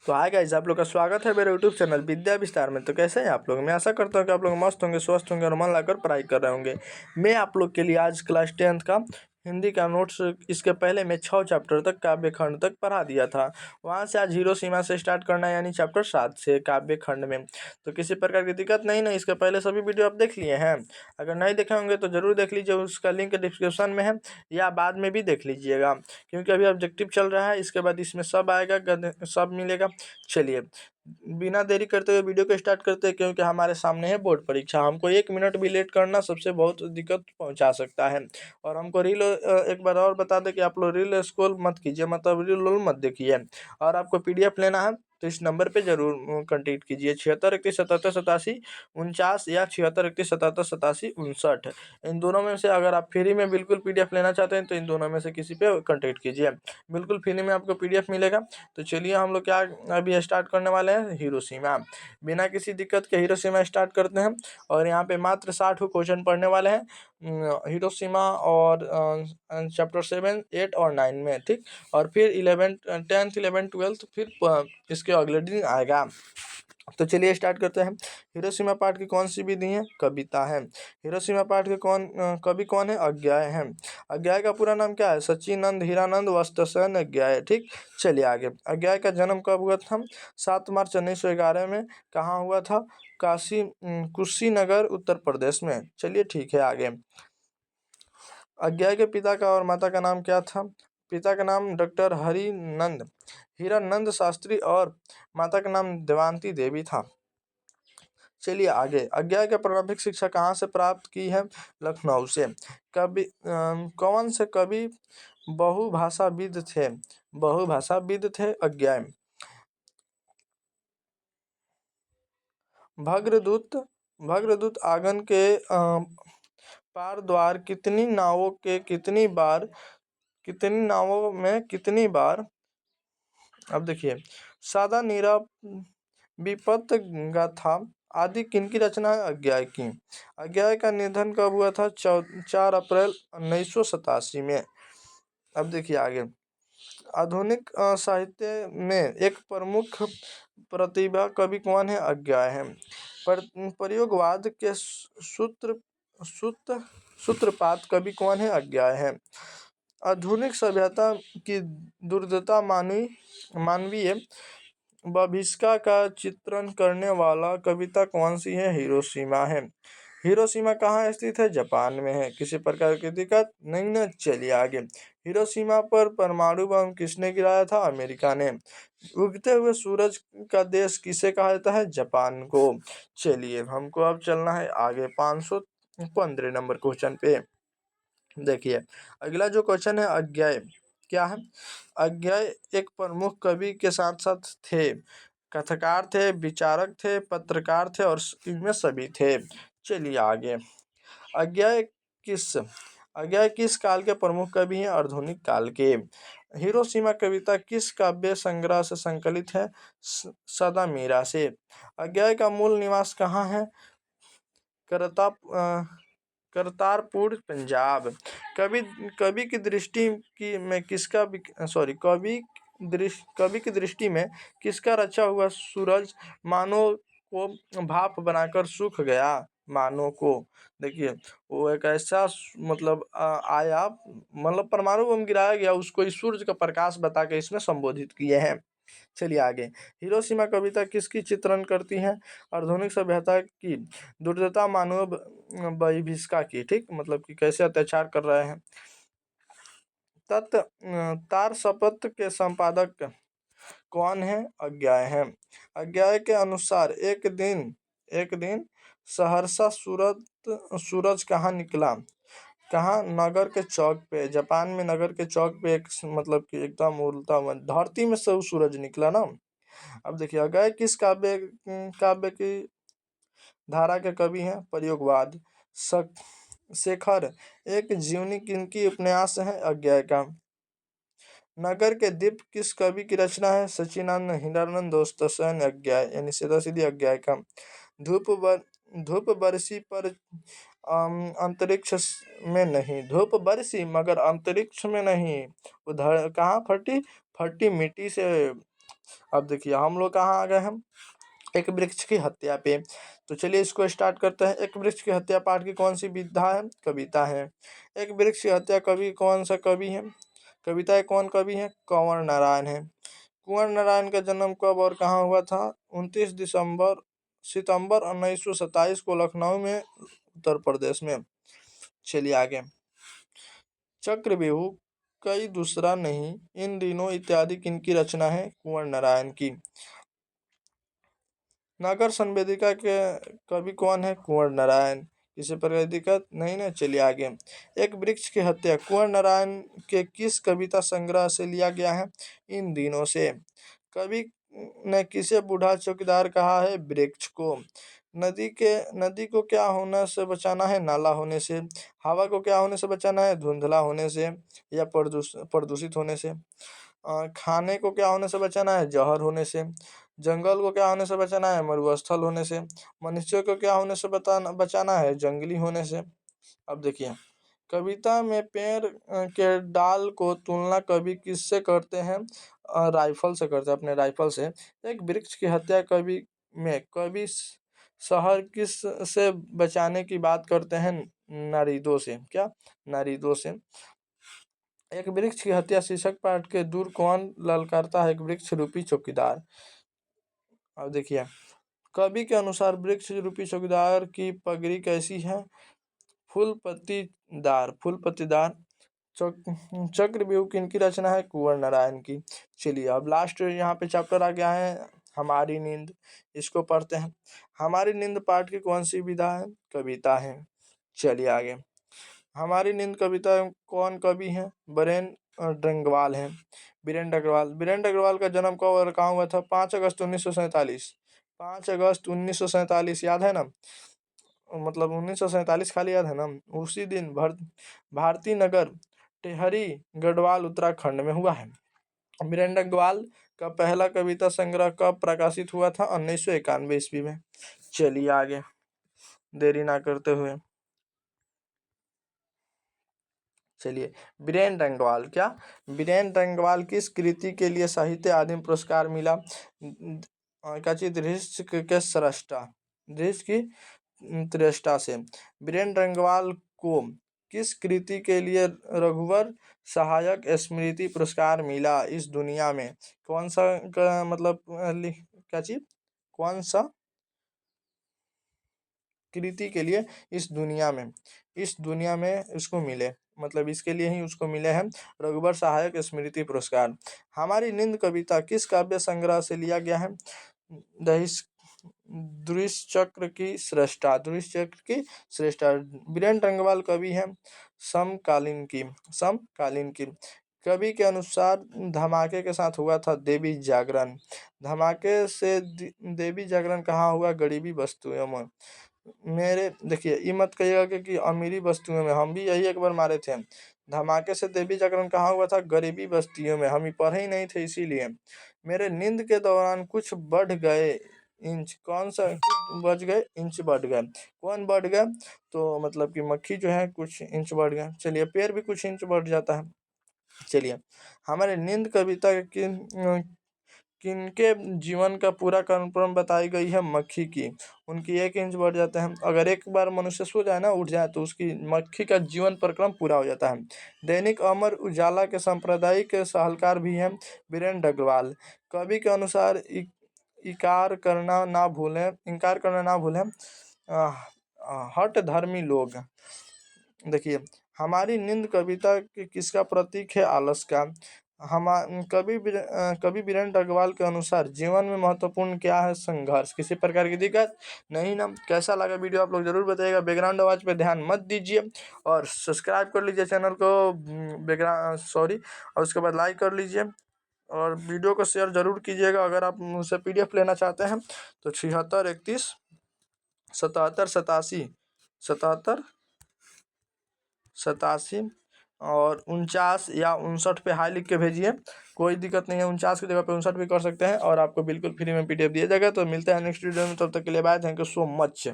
तो hi guys, आप लोग का स्वागत है मेरे यूट्यूब चैनल विद्या विस्तार में। तो कैसे हैं आप लोग? मैं आशा करता हूँ कि आप लोग मस्त होंगे, स्वस्थ होंगे और मन लगाकर पढ़ाई कर रहे होंगे। मैं आप लोग के लिए आज क्लास 10th का हिंदी का नोट्स, इसके पहले मैं 6 चैप्टर तक काव्य खंड तक पढ़ा दिया था। वहाँ से आज हीरो सीमा से स्टार्ट करना है, यानी चैप्टर 7 से काव्य खंड में। तो किसी प्रकार की दिक्कत नहीं ना, इसके पहले सभी वीडियो आप देख लिए हैं। अगर नहीं देखे होंगे तो ज़रूर देख लीजिए, उसका लिंक डिस्क्रिप्शन में है, या बाद में भी देख लीजिएगा, क्योंकि अभी ऑब्जेक्टिव चल रहा है। इसके बाद इसमें सब आएगा, सब मिलेगा। चलिए बिना देरी करते हुए वीडियो को स्टार्ट करते हैं, क्योंकि हमारे सामने है बोर्ड परीक्षा। हमको 1 मिनट भी लेट करना सबसे बहुत दिक्कत पहुंचा सकता है। और हमको रील, एक बार और बता दें कि आप लोग रील स्क्रॉल मत कीजिए, मतलब रील मत देखिए। और आपको पीडीएफ लेना है तो इस नंबर पे जरूर कांटेक्ट कीजिए, 76 31 77 87 49, या 76 31 77 87 59। इन दोनों में से अगर आप फ्री में बिल्कुल पीडीएफ लेना चाहते हैं तो इन दोनों में से किसी पे कांटेक्ट कीजिए, बिल्कुल फ्री में आपको पीडीएफ मिलेगा। तो चलिए हम लोग क्या अभी स्टार्ट करने वाले हैं, हिरोशिमा। बिना किसी दिक्कत के हिरोशिमा स्टार्ट करते हैं। और यहाँ पे मात्र 60 क्वेश्चन पढ़ने वाले हैं हिरोशिमा, और चैप्टर 7 8 और 9 में, ठीक। और फिर 10th 11th 12th फिर इसके अगले दिन आएगा। तो चलिए स्टार्ट करते हैं। हिरोशिमा पाठ की कौन सी विधि है? कविता है। हिरोशिमा पाठ के कवि कौन है? अज्ञाय है। अज्ञाय का पूरा नाम क्या है? सच्चिनंद हीरानंद वत्ससेन अज्ञाय, ठीक। चलिए आगे। अज्ञाय का जन्म कब हुआ था? 7 मार्च 1911 में। कहाँ हुआ था? कुशीनगर उत्तर प्रदेश में। चलिए ठीक है आगे। अज्ञाय के पिता का और माता का नाम क्या था? पिता का नाम डॉक्टर हरिनंद हीरानंद शास्त्री और माता का नाम देवांती देवी था। चलिए आगे। अज्ञाय के प्रारंभिक शिक्षा कहाँ से प्राप्त की है? लखनऊ से। कौन से कवि बहुभाषाविद थे? बहुभाषाविद थे अज्ञाय। भद्रदूत भद्रदूत आंगन के पार द्वार कितनी नावों में कितनी बार। अब देखिए, सादा नीरा विपत गाथा आदि किनकी रचना है? अज्ञाय की। अज्ञाय का निधन कब हुआ था? 4 अप्रैल 1987 में। अब देखिए आगे। आधुनिक साहित्य में एक प्रमुख प्रतिभा कवि कौन है? अज्ञाय है। प्रयोगवाद के सूत्रपात कवि कौन है? अज्ञाय है। आधुनिक सभ्यता की दुर्दशा मानवीय बहिष्कार का चित्रण करने वाला कविता कौन सी है? हिरोशिमा है। हिरोशिमा कहाँ स्थित है? जापान में है। किसी प्रकार की दिक्कत नहीं ना। चलिए आगे। हिरोशिमा पर परमाणु बम किसने गिराया था? अमेरिका ने। उगते हुए सूरज का देश किसे कहा जाता है? जापान को। चलिए हमको अब चलना है आगे 515 नंबर क्वेश्चन पे। देखिए अगला जो क्वेश्चन है, अज्ञाय क्या है? अज्ञाय एक प्रमुख कवि के साथ साथ थे, कथाकार थे, विचारक थे, पत्रकार थे, और इनमें सभी थे। चलिए आगे। अज्ञाय किस अज्ञाय किस काल के प्रमुख कवि हैं? आधुनिक काल के। हिरोशिमा कविता किस काव्य संग्रह से संकलित है? सदा मीरा से। अज्ञाय का मूल निवास कहाँ है? करतारपुर पंजाब। कवि कवि की दृष्टि की में किसका सॉरी कवि की दृष्टि में किसका रचा हुआ सूरज मानो को भाप बनाकर सूख गया? मानो को। देखिए वो एक ऐसा मतलब आया, मतलब परमाणु बम गिराया गया, उसको इस सूरज का प्रकाश बता के इसमें संबोधित किए हैं। चलिए आगे। हिरोशिमा कविता किसकी चित्रण करती है? आधुनिक सभ्यता की दुर्दशा मानव बहिष्कार की, ठीक, मतलब कि कैसे अत्याचार कर रहे हैं। तार शपथ के संपादक कौन है? अज्ञाय है। अज्ञाय के अनुसार एक दिन सहरसा सूरज कहाँ निकला? कहाँ? नगर के चौक पे। जापान में नगर के चौक पे एक मतलब कि एकदम उल्टा धरती में से सूरज निकला ना। अब देखिए अज्ञाय किस काव्य की धारा के कवि हैं? प्रयोगवाद। शेखर एक जीवनी किनकी उपन्यास है? अज्ञाय का। नगर के दीप किस कवि की रचना है? सच्चिदानंद हीरानंद दोस्तसेन अज्ञाय, यानी सीधा सीधी अज्ञाय का। धूप बरसी पर अंतरिक्ष में नहीं। धूप बरसी मगर अंतरिक्ष में नहीं, उधर कहाँ फटी? फटी मिट्टी से। अब देखिए हम लोग कहाँ आ गए हैं, एक वृक्ष की हत्या पे। तो चलिए इसको स्टार्ट करते हैं। एक वृक्ष की हत्या पाठ की कौन सी विधा है, कविता है। एक वृक्ष की हत्या कवि कौन सा कवि है, कविता है, कौन कवि है, कंवर नारायण है। कुंवर नारायण का जन्म कब और कहाँ हुआ था, 29 सितंबर 1927 को लखनऊ में, उत्तर प्रदेश में। चलिए आगे। चक्रव्यूह, कई दूसरा नहीं, इन दिनों इत्यादि किनकी रचना है, कुंवर नारायण की। नागर संवेदिका के कवि कौन है, कुंवर नारायण। किसी प्रकार की दिक्कत नहीं ना, चलिए आगे। एक वृक्ष की हत्या कुंवर नारायण के किस कविता संग्रह से लिया गया है, इन दिनों से। कवि ने किसे बूढ़ा चौकीदार कहा है, वृक्ष को। नदी को क्या होने से बचाना है, नाला होने से। हवा को क्या होने से बचाना है, धुंधला होने से या प्रदूषित होने से। खाने को क्या होने से बचाना है, जहर होने से। जंगल को क्या होने से बचाना है, मरुस्थल होने से। मनुष्य को क्या होने से बचाना है, जंगली होने से। अब देखिए, कविता में पेड़ के डाल को तुलना कवि किससे करते हैं, राइफल से करते हैं, अपने राइफल से। एक वृक्ष की हत्या कवि शहर किस से बचाने की बात करते हैं, नारिदों से। क्या, नारिदों से। एक वृक्ष की हत्या शीर्षक पाठ के दूर कौन ललकारता है, एक वृक्ष रूपी चौकीदार। अब देखिए, कवि के अनुसार वृक्ष रूपी चौकीदार की पगड़ी कैसी है, फूल पत्तीदार। चक्रव्यूह किनकी रचना है, कुंवर नारायण की। चलिए अब लास्ट यहाँ पे चैप्टर आ गया है, हमारी नींद। इसको पढ़ते हैं। हमारी नींद पाठ की कौन सी विधा है, कविता है। चलिए आगे। हमारी नींद कविता कौन कवि है, डंगवाल है, बीरेंद्र अग्रवाल। बीरेंद्र अग्रवाल का जन्म कब और कहाँ हुआ था, 5 अगस्त 1947। 5 अगस्त 1947 याद है ना, मतलब 1947 खाली याद है ना। उसी दिन भारती नगर टेहरी गढ़वाल उत्तराखंड में हुआ है। बीरेंद्र अग्रवाल का पहला कविता संग्रह कब प्रकाशित हुआ था, 1991 ईस्वी में। चलिए आगे, देरी ना करते हुए। चलिए, बीरेंद्र अग्रवाल क्या, बीरेंद्र अग्रवाल किस कृति के लिए साहित्य अकादमी पुरस्कार मिला, क्या चीज, दृश्य के सृष्टा, दृश्य की दृष्टा से। बीरेंद्र अग्रवाल को किस कृति के लिए रघुवर सहायक स्मृति पुरस्कार मिला, इस दुनिया में। कौन सा मतलब क्या चीज, कौन सा कृति के लिए इस दुनिया में इसको मिले, मतलब इसके लिए ही उसको मिले हैं रघुवर सहायक स्मृति पुरस्कार। हमारी नींद कविता किस काव्य संग्रह से लिया गया है, दुष्चक्र की सृष्टा, बीरेंद्र अग्रवाल कवि है समकालीन की। कवि के अनुसार धमाके के साथ हुआ था देवी जागरण। धमाके से देवी जागरण कहाँ हुआ, गरीबी वस्तुओं में। मेरे देखिए, ये मत कहिएगा कि अमीरी बस्तियों में, हम भी यही एक बार मारे थे। धमाके से देवी जागरण कहाँ हुआ था, गरीबी बस्तियों में, हम ही पढ़े ही नहीं थे इसीलिए। मेरे नींद के दौरान कुछ बढ़ गए इंच, कौन सा बढ़ गए, इंच बढ़ गए, कौन बढ़ गया, तो मतलब कि मक्खी जो है कुछ इंच बढ़ गया। चलिए, पेड़ भी कुछ इंच बढ़ जाता है। चलिए, हमारे नींद कविता किनके जीवन का पूरा क्रम बताई गई है, मक्खी की। उनकी 1 इंच बढ़ जाते हैं, अगर एक बार मनुष्य सो जाए ना, उठ जाए, तो उसकी मक्खी का जीवन प्रक्रम पूरा हो जाता है। दैनिक अमर उजाला के सांप्रदायिक सलाहकार भी हैं बीरेंद्र अग्रवाल। कवि के अनुसार इनकार करना ना भूलें हठ धर्मी लोग। देखिए, हमारी नींद कविता किसका प्रतीक है, आलस का। कवि बीरेंद्र अग्रवाल के अनुसार जीवन में महत्वपूर्ण क्या है, संघर्ष। किसी प्रकार की दिक्कत नहीं ना। कैसा लगा वीडियो आप लोग जरूर बताइएगा। बैकग्राउंड आवाज पे ध्यान मत दीजिए और सब्सक्राइब कर लीजिए चैनल को, और उसके बाद लाइक कर लीजिए और वीडियो को शेयर जरूर कीजिएगा। अगर आप मुझसे PDF लेना चाहते हैं तो 76 31 77 77 और 49 या 59 पे हाई लिख के भेजिए, कोई दिक्कत नहीं है। 49 की जगह पे 59 भी कर सकते हैं और आपको बिल्कुल फ्री में PDF दिया जाएगा। तो मिलते हैं नेक्स्ट वीडियो में, तब तक के लिए bye, thank you so much.